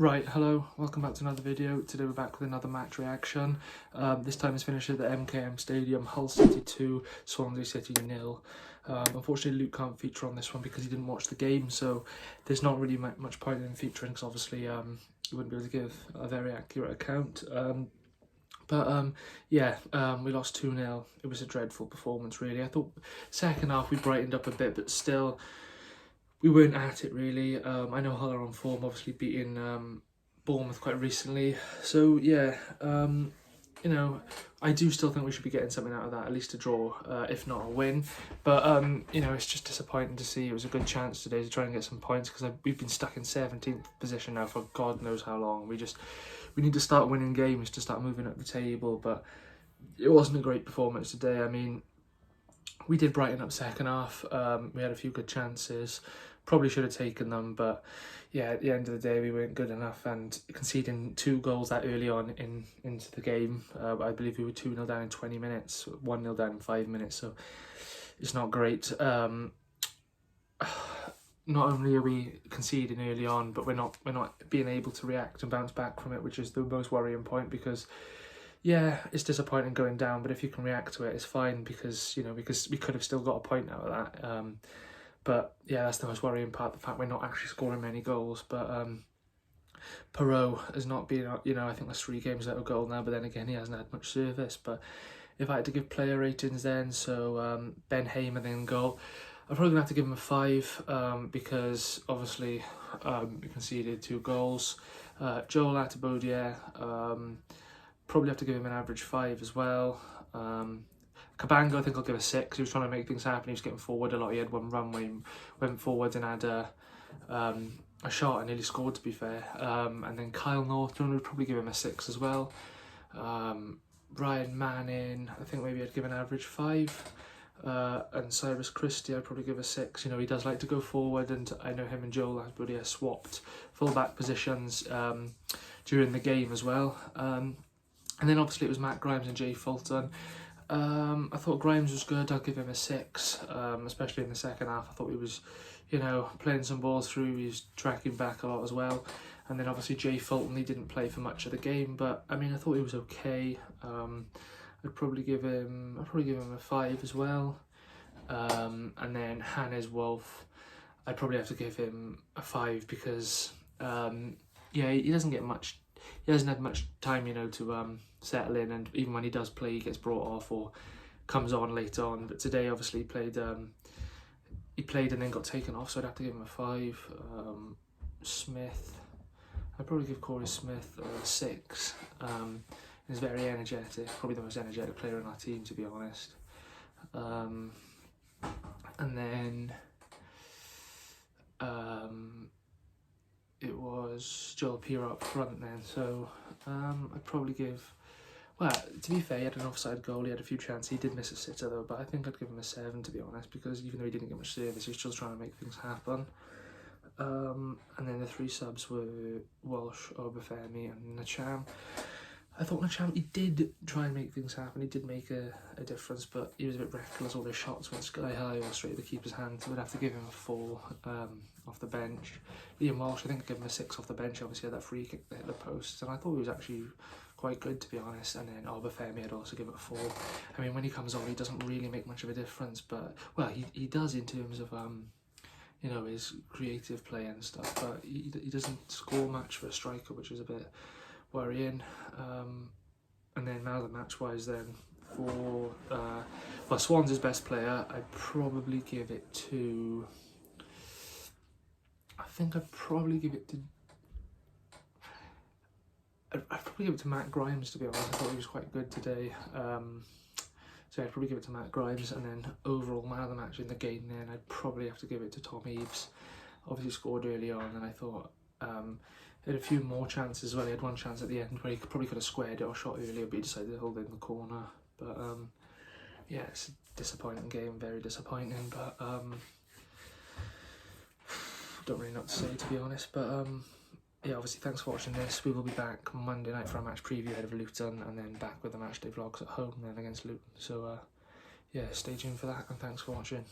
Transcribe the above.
Right, hello, welcome back to another video. Today we're back with another match reaction. This time it's finished at the MKM Stadium, Hull City 2, Swansea City 0. Unfortunately Luke can't feature on this one because he didn't watch the game, so there's not really much point in featuring because obviously he wouldn't be able to give a very accurate account. We lost 2-0. It was a dreadful performance really. I thought second half we brightened up a bit, but still we weren't at it really. I know Hull are on form, obviously beating Bournemouth quite recently. So yeah, I do still think we should be getting something out of that, at least a draw, if not a win. But it's just disappointing to see. It was a good chance today to try and get some points because we've been stuck in 17th position now for God knows how long. We need to start winning games to start moving up the table. But it wasn't a great performance today. I mean, we did brighten up second half. We had a few good chances. Probably should have taken them, but yeah, at the end of the day, we weren't good enough. And conceding 2 goals that early on into the game, I believe we were 2-0 down in 20 minutes, 1-0 down in 5 minutes. So it's not great. Not only are we conceding early on, but we're not being able to react and bounce back from it, which is the most worrying point. Because yeah, it's disappointing going down, but if you can react to it, it's fine because we could have still got a point out of that. But yeah, that's the most worrying part, the fact we're not actually scoring many goals. But Perot has not been, I think there's 3 games without a goal now, but then again, he hasn't had much service. But if I had to give player ratings then, so Ben Hamer then goal, I'm probably going to have to give him a 5 because obviously we conceded 2 goals. Joel Atibodier, probably have to give him an average 5 as well. Cabango, I think I'll give a 6. He was trying to make things happen. He was getting forward a lot. He had one run where he went forward and had a shot and nearly scored, to be fair. And then Kyle Norton would probably give him a 6 as well. Ryan Manning, I think maybe I'd give an average 5. And Cyrus Christie, I'd probably give a 6. He does like to go forward, and I know him and Joel Atibodier swapped full-back positions during the game as well. And then obviously it was Matt Grimes and Jay Fulton. I thought Grimes was good. I'll give him a 6, especially in the second half. I thought he was, playing some balls through. He was tracking back a lot as well. And then obviously Jay Fulton, he didn't play for much of the game, but I mean, I thought he was okay. I'd probably give him a 5 as well. And then Hannes Wolf, I'd probably have to give him a 5 because he doesn't get much. He hasn't had much time, to settle in, and even when he does play, he gets brought off or comes on later on. But today, obviously, he played and then got taken off, so I'd have to give him a 5. Smith, I'd probably give Corey Smith a 6. He's very energetic, probably the most energetic player on our team, to be honest. And then it was Joel Peer up front then, so I'd probably give, well, to be fair, he had an offside goal, he had a few chances, he did miss a sitter though, but I think I'd give him a 7, to be honest, because even though he didn't get much service, he was still trying to make things happen. And then the 3 subs were Walsh, Obafemi and Nacham. I thought Nacham, he did try and make things happen, he did make a difference, but he was a bit reckless. All his shots went sky high or straight at the keeper's hand, so I'd have to give him a 4 off the bench. Ian Walsh, I think I'd give him a 6 off the bench. Obviously had that free kick that hit the post, and I thought he was actually quite good, to be honest. And then Obafemi, I'd also give it a 4. I mean, when he comes on, he doesn't really make much of a difference, but, well, he does in terms of, his creative play and stuff, but he doesn't score much for a striker, which is a bit worrying. And then man of the match wise then, for Swans' best player, I'd probably give it to, I'd probably give it to Matt Grimes, to be honest. I thought he was quite good today. So I'd probably give it to Matt Grimes, and then overall man of the match in the game then, I'd probably have to give it to Tom Eaves. Obviously scored early on, and I thought he had a few more chances as well. He had one chance at the end where he probably could have squared it or shot earlier, but he decided to hold it in the corner. But yeah, it's a disappointing game, very disappointing, but don't really know what to say, to be honest. But yeah, obviously thanks for watching this. We will be back Monday night for a match preview ahead of Luton, and then back with the matchday vlogs at home then against Luton. So yeah, stay tuned for that, and thanks for watching.